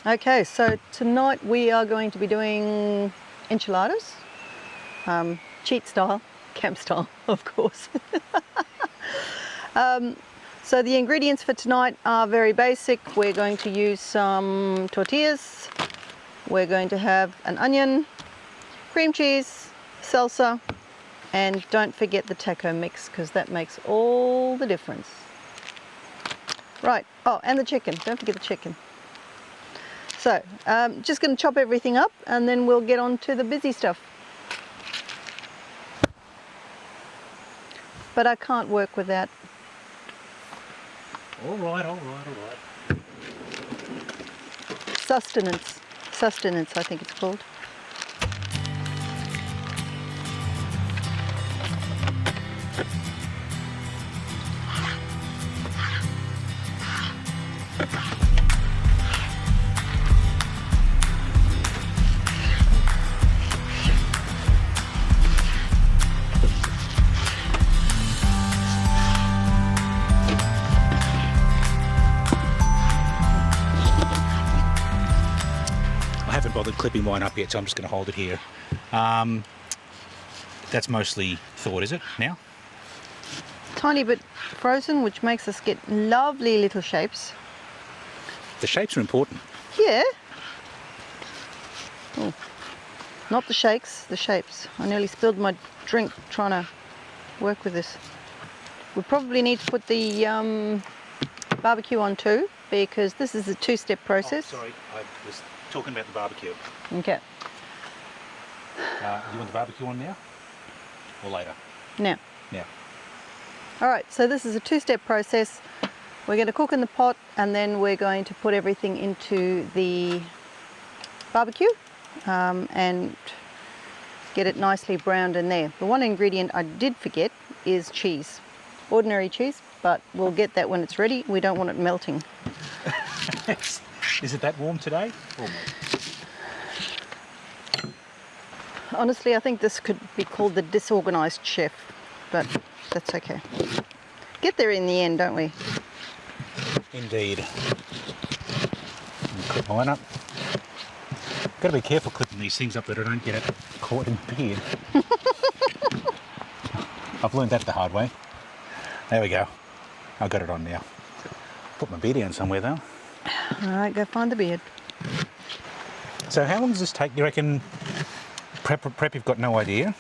Okay, so tonight we are going to be doing enchiladas, cheat style, camp style, of course. So the ingredients for tonight are very basic. We're going to use some tortillas. We're going to have an onion, cream cheese, salsa, and don't forget the taco mix because that makes all the difference. Right, oh, and the chicken, don't forget the chicken. So, just going to chop everything up and then we'll get on to the busy stuff. But I can't work without. All right. Sustenance, I think it's called. I haven't bothered clipping mine up yet, so I'm just going to hold it here. That's mostly thawed, is it, now? Tiny bit frozen, which makes us get lovely little shapes. The shapes are important. Yeah. Oh, not the shakes, the shapes. I nearly spilled my drink trying to work with this. We probably need to put the barbecue on too, because this is a two-step process. Oh, sorry, I was talking about the barbecue. Okay. You want the barbecue on now? Or later? Now. Now. Alright, so this is a two-step process. We're going to cook in the pot and then we're going to put everything into the barbecue and get it nicely browned in there. The one ingredient I did forget is cheese. Ordinary cheese, but we'll get that when it's ready. We don't want it melting. Is it that warm today? Honestly, I think this could be called the disorganized chef, but that's okay. Get there in the end, don't we? Indeed. Clip mine up. Got to be careful clipping these things up that I don't get it caught in the beard. I've learned that the hard way. There we go. I got it on now. Put my beard down somewhere though. Alright, go find the beard. So how long does this take, you reckon? Prep, you've got no idea.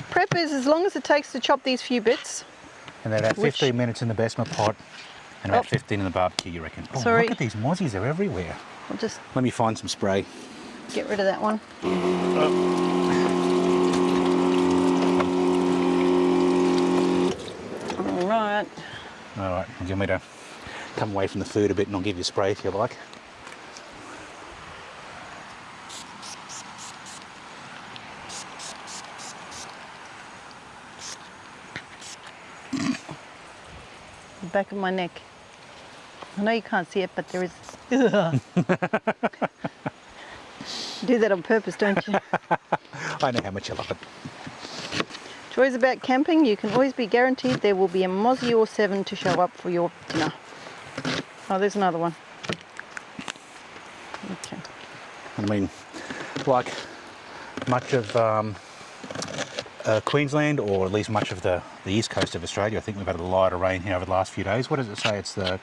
Prep is as long as it takes to chop these few bits. And then about 15 minutes in the basement pot and about 15 in the barbecue, you reckon? Oh, sorry. Look at these mozzies, they're everywhere. I'll just Let me find some spray. get rid of that one. Alright. Alright, you want me to come away from the food a bit and I'll give you a spray if you like. The back of my neck. I know you can't see it, but there is. Do that on purpose, don't you? I know how much you love it. Joys about camping, you can always be guaranteed there will be a mozzie or 7 to show up for your dinner. Oh, there's another one. Okay. I mean, like much of Queensland, or at least much of the east coast of Australia, I think we've had a lot of rain here over the last few days. What does it say? It's the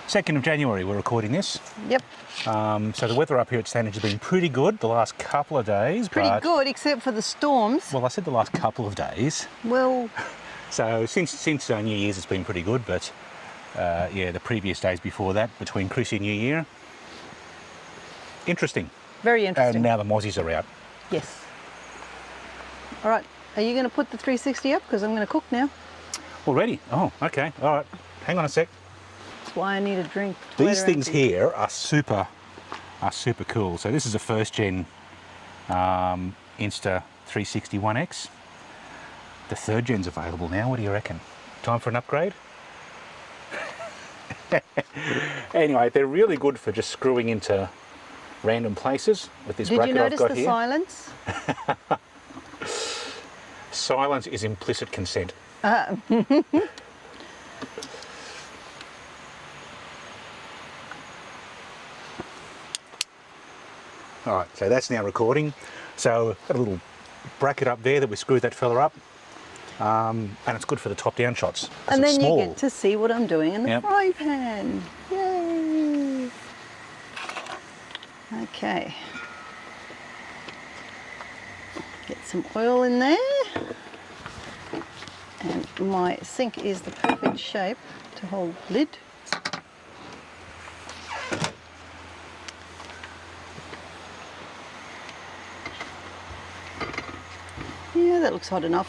2nd of January we're recording this. Yep. So the weather up here at Stanage has been pretty good the last couple of days. Pretty good, except for the storms. Well, I said the last couple of days. Well. So since New Year's it's been pretty good, but yeah, the previous days before that, between Chrissy and New Year, interesting. Very interesting. And now the mozzies are out. Yes. All right. Are you going to put the 360 up? Because I'm going to cook now. Already? Oh, okay. All right. Hang on a sec. That's why I need a drink. These things here are super cool. So this is a first gen Insta 361X. The 3rd gen's available now. What do you reckon? Time for an upgrade? Anyway, they're really good for just screwing into random places with this bracket I've got here. Did you notice the silence? Silence is implicit consent. All right, so that's now recording. So got a little bracket up there that we screwed that fella up. And it's good for the top-down shots. And then small. you get to see what I'm doing in the Yep. frying pan. Yay! Okay. Get some oil in there. And my sink is the perfect shape to hold the lid. Yeah, that looks hot enough.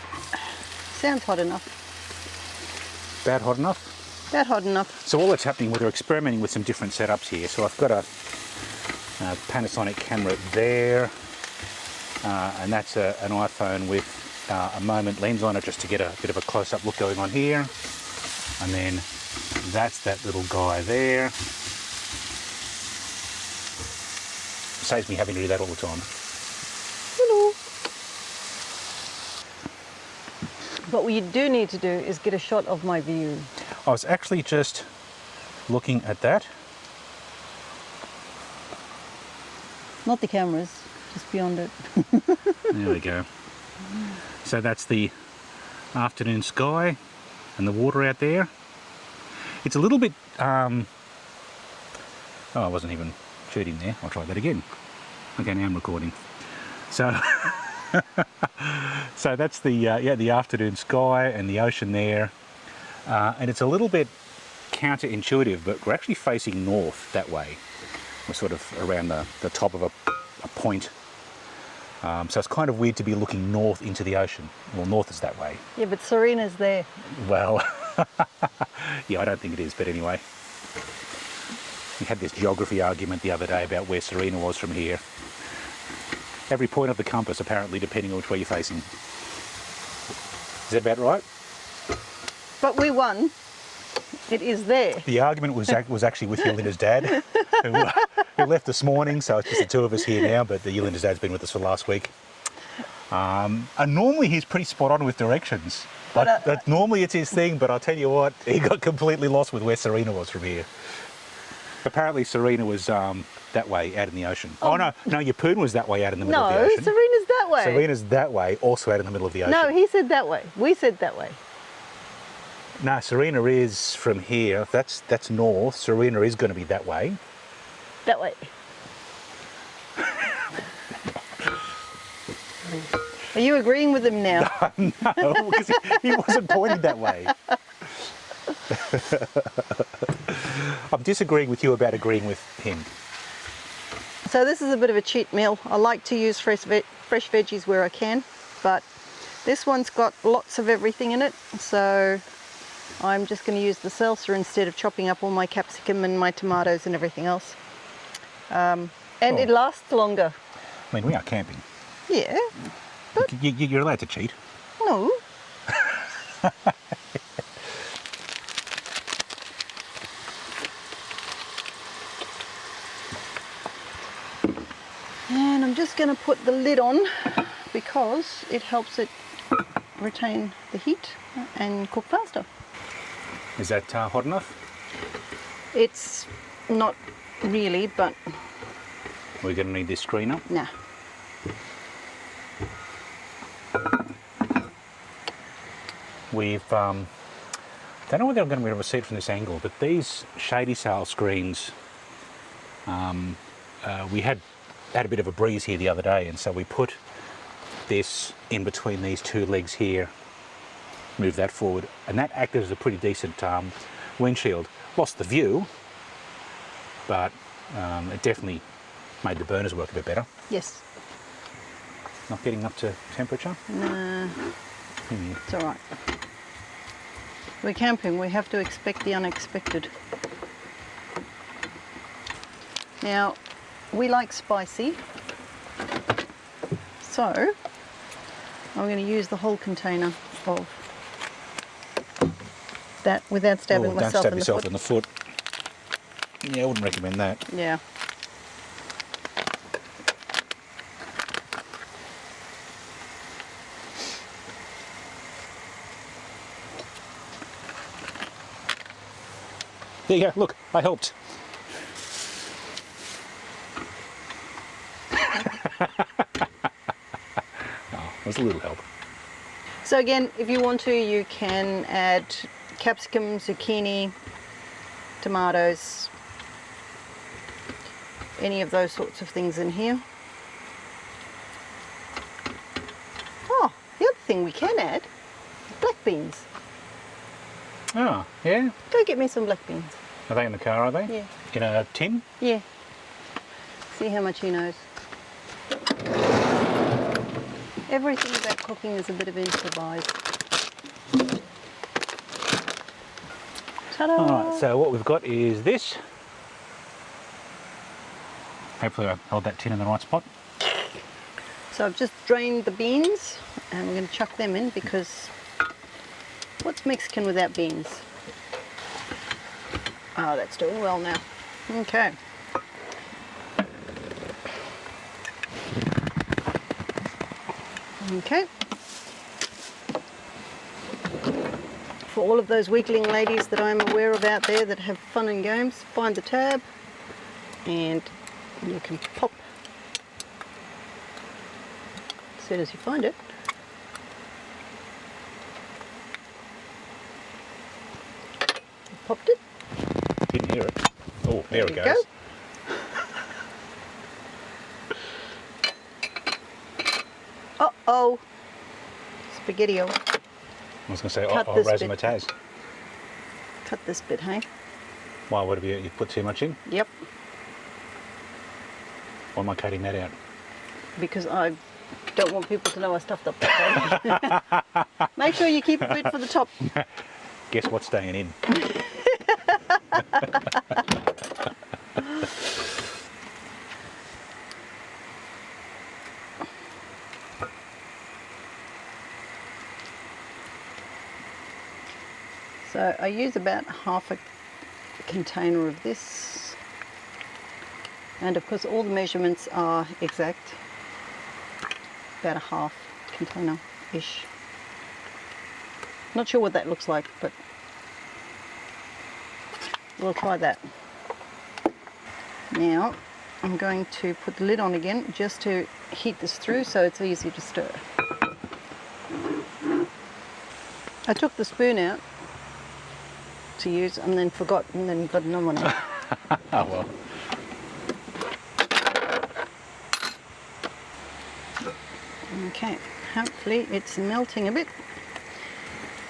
Sounds hot enough. Bad hot enough? About hot enough. So all that's happening, we're experimenting with some different setups here. So I've got a Panasonic camera there, and that's an iPhone with a moment lens on it just to get a bit of a close-up look going on here. And then that's that little guy there. Saves me having to do that all the time. Hello. But what you do need to do is get a shot of my view. I was actually just looking at that. Not the cameras, just beyond it. There we go. So that's the afternoon sky and the water out there. It's a little bit, oh, I wasn't even shooting there. I'll try that again. Okay, now I'm recording. So, so that's the, yeah, the afternoon sky and the ocean there. And it's a little bit counterintuitive, but we're actually facing north that way. We're sort of around the top of a point. So it's kind of weird to be looking north into the ocean. Well, north is that way. Yeah, but Serena's there. Well, yeah, I don't think it is, but anyway. We had this geography argument the other day about where Serena was from here. Every point of the compass, apparently, depending on which way you're facing. Is that about right? But we won. It is there. The argument was actually with Yolinda's dad, who left this morning, so it's just the two of us here now, but Yolinda's dad's been with us for last week. And normally he's pretty spot on with directions. But normally it's his thing, but I'll tell you what, he got completely lost with where Serena was from here. Apparently Serena was that way, out in the ocean. Oh, no, Yeppoon was that way out in the middle of the ocean. No, Serena's that way. Serena's that way, also out in the middle of the ocean. No, he said that way. We said that way. No, Serena is from here. That's north. Serena is going to be that way. That way. Are you agreeing with him now? No, because he wasn't pointing that way. I'm disagreeing with you about agreeing with him. So this is a bit of a cheat meal. I like to use fresh veggies where I can, but this one's got lots of everything in it, so I'm just going to use the salsa instead of chopping up all my capsicum and my tomatoes and everything else. And it lasts longer. I mean, we are camping. Yeah. But You're allowed to cheat. no. And I'm just going to put the lid on because it helps it retain the heat and cook faster. Is that hot enough? It's not really, but We're going to need this screen up. nah. We've, don't know whether I'm going to be able to see it from this angle, but these shady sail screens, we had a bit of a breeze here the other day, and so we put this in between these two legs here, move that forward, and that acted as a pretty decent windshield. Lost the view, but it definitely made the burners work a bit better. Yes. Not getting up to temperature? Nah. It's all right. We're camping. We have to expect the unexpected. Now, we like spicy, so I'm going to use the whole container of that without stabbing Don't myself stab in yourself the in the foot. Yeah, I wouldn't recommend that. Yeah. There you go, look, I helped. was a little help. So again, if you want to, you can add capsicum, zucchini, tomatoes, any of those sorts of things in here. Oh, the other thing we can add, black beans. Oh, yeah? Go get me some black beans. Are they in the car, are they? Yeah. In a tin? Yeah. See how much he knows. Everything about cooking is a bit of improvised. Ta-da! Alright, so what we've got is this. Hopefully I held that tin in the right spot. So I've just drained the beans and we're going to chuck them in because what's Mexican without beans? Oh, that's doing well now. Okay. Okay. For all of those weakling ladies that I'm aware of out there that have fun and games, find the tab and you can pop as soon as you find it. Popped it. Didn't hear it. Oh, there it you goes. Go. Uh-oh. Spaghetti-o. I was going to say, Cut oh, this razzmatazz. Cut this bit, hey? Why, what have you put too much in? Yep. Why am I cutting that out? Because I don't want people to know I stuffed up that bag. Make sure you keep a bit for the top. Guess what's staying in? So I use about half a container of this. And of course all the measurements are exact. About a half container-ish. Not sure what that looks like, but we'll try that. Now I'm going to put the lid on again just to heat this through so it's easy to stir. I took the spoon out to use and then forgot and then got another one out. Oh well. Okay, hopefully it's melting a bit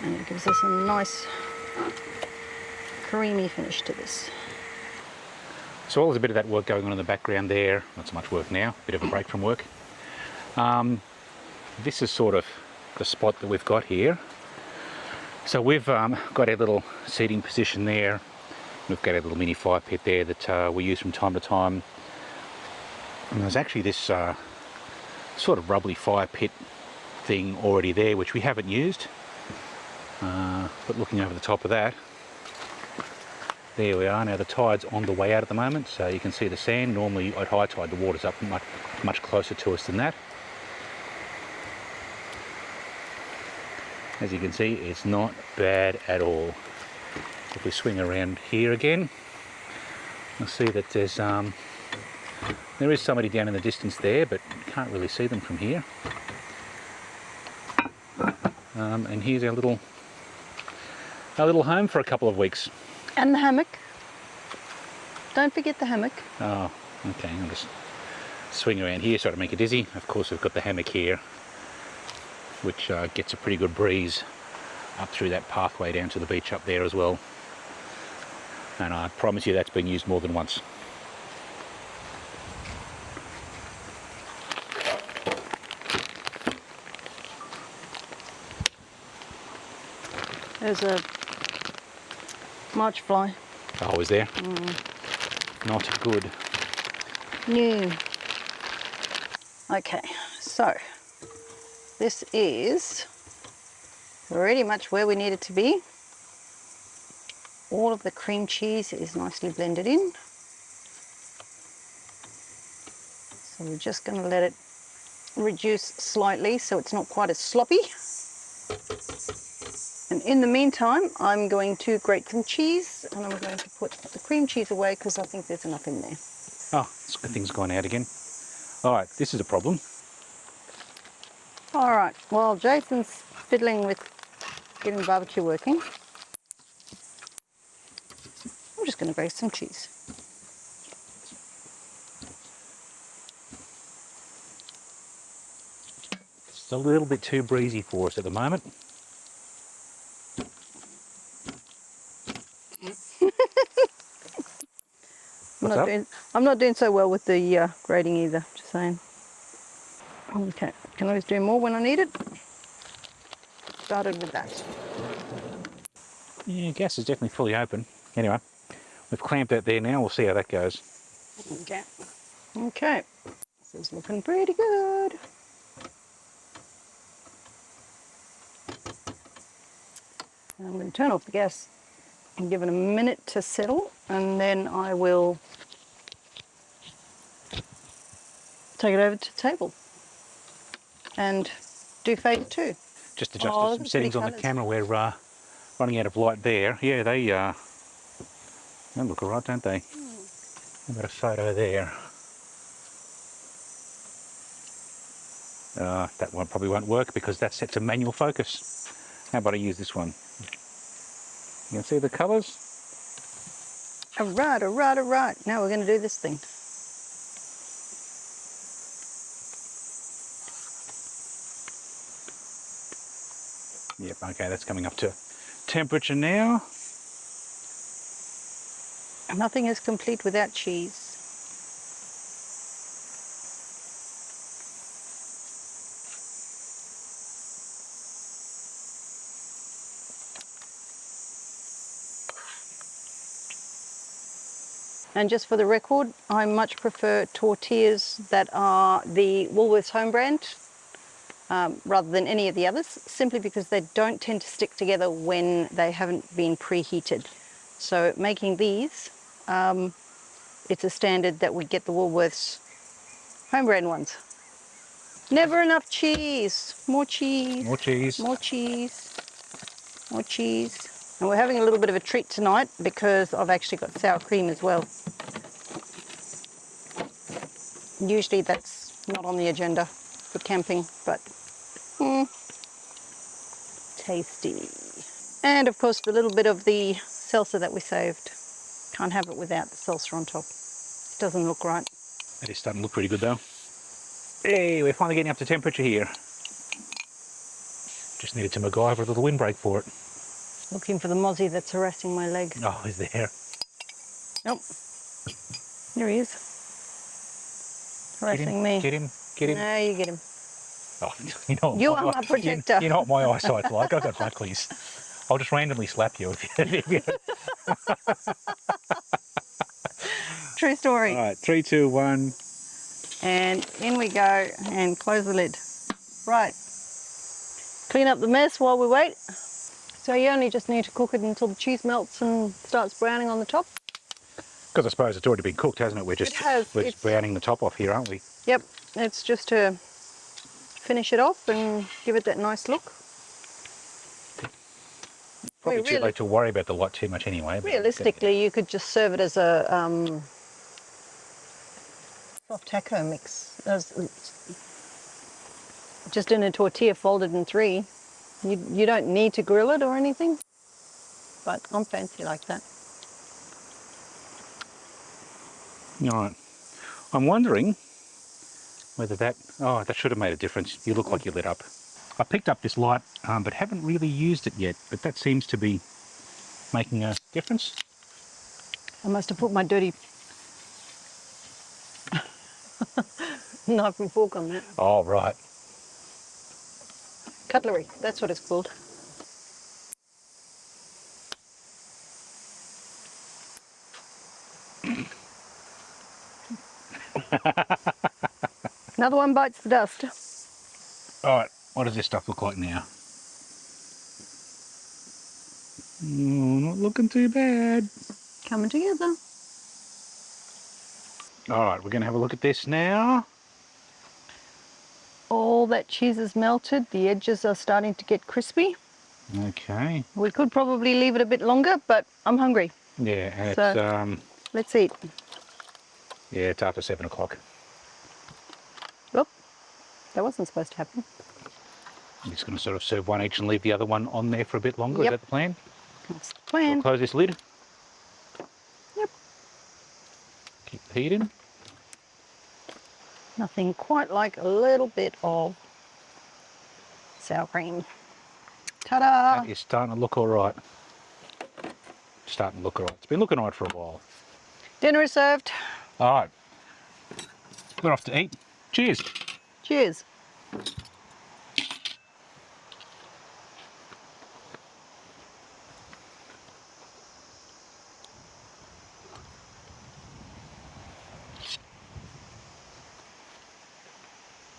and it gives us a nice creamy finish to this. So while there's a bit of that work going on in the background there, not so much work now, a bit of a break from work. This is sort of the spot that we've got here. So we've got a little seating position there. We've got a little mini fire pit there that we use from time to time. And there's actually this sort of rubbly fire pit thing already there, which we haven't used. But looking over the top of that, there we are. Now the tide's on the way out at the moment, so you can see the sand. Normally at high tide the water's up much closer to us than that. As you can see, it's not bad at all. If we swing around here again, you'll see that there is somebody down in the distance there, but you can't really see them from here. And here's our little home for a couple of weeks. And the hammock. Don't forget the hammock. Oh, okay, I'll just swing around here so I don't make it dizzy. Of course we've got the hammock here, which gets a pretty good breeze up through that pathway down to the beach up there as well. And I promise you that's been used more than once. There's a march fly. Oh, is there? Not good. No. Okay, so this is pretty much where we need it to be. All of the cream cheese is nicely blended in. So we're just going to let it reduce slightly so it's not quite as sloppy. And in the meantime, I'm going to grate some cheese and I'm going to put the cream cheese away because I think there's enough in there. Oh, this thing's gone out again. All right, this is a problem. All right, while Jason's fiddling with getting the barbecue working, I'm just going to grate some cheese. It's a little bit too breezy for us at the moment. What's up? I'm not doing so well with the grating either, just saying. Okay, can always do more when I need it. Started with that. Yeah, gas is definitely fully open. Anyway, we've clamped that there now. We'll see how that goes. Okay. Okay. This is looking pretty good. I'm going to turn off the gas and give it a minute to settle, and then I will take it over to the table and do phase 2. Just adjusted some settings on the camera. We're running out of light there. Yeah, they look alright, don't they? I've got a photo there. That one probably won't work because that's set to manual focus. How about I use this one? You can see the colours? All right, all right, all right. Now we're going to do this thing. Yep, okay, that's coming up to temperature now. Nothing is complete without cheese. And just for the record, I much prefer tortillas that are the Woolworths home brand rather than any of the others, simply because they don't tend to stick together when they haven't been preheated. So making these, it's a standard that we get the Woolworths home brand ones. Never enough cheese. More cheese. More cheese. More cheese. More cheese. And we're having a little bit of a treat tonight because I've actually got sour cream as well. Usually that's not on the agenda for camping, but tasty. And of course the little bit of the salsa that we saved. Can't have it without the salsa on top. It doesn't look right. That is starting to look pretty good though. Hey, we're finally getting up to temperature here. Just needed to MacGyver a little windbreak for it. Looking for the mozzie that's harassing my leg. Oh, he's there. Nope. There he is. Harassing me. Get him, get him. No, you get him. Oh, you know, You are my protector. You know what my eyesight's like. I've got bucklies. I'll just randomly slap you if you... True story. All right, 3, 2, 1. And in we go, and close the lid. Right. Clean up the mess while we wait. So you only just need to cook it until the cheese melts and starts browning on the top. Because I suppose it's already been cooked, hasn't it? We're just browning the top off here, aren't we? Yep. It's just to finish it off and give it that nice look. Probably too late to worry about the light too much anyway. Realistically, you could just serve it as a soft taco mix. Just in a tortilla folded in 3. You don't need to grill it or anything, but I'm fancy like that. All right. I'm wondering whether that should have made a difference. You look like you lit up. I picked up this light, but haven't really used it yet, but that seems to be making a difference. I must have put my dirty knife and fork on that. Oh, right. Cutlery, that's what it's called. Another one bites the dust. All right, what does this stuff look like now? Not looking too bad. Coming together. All right, we're going to have a look at this now. All that cheese is melted. The edges are starting to get crispy. Okay. We could probably leave it a bit longer, but I'm hungry. Yeah, and so, it's let's eat. Yeah, it's after 7 o'clock. Whoop, that wasn't supposed to happen. I'm just going to sort of serve one each and leave the other one on there for a bit longer. Yep. Is that the plan? That's the I'll plan. close this lid. Yep. Keep the heat in. Nothing quite like a little bit of sour cream. Ta-da! That is starting to look all right. Starting to look all right. It's been looking all right for a while. Dinner is served. All right. We're off to eat. Cheers. Cheers.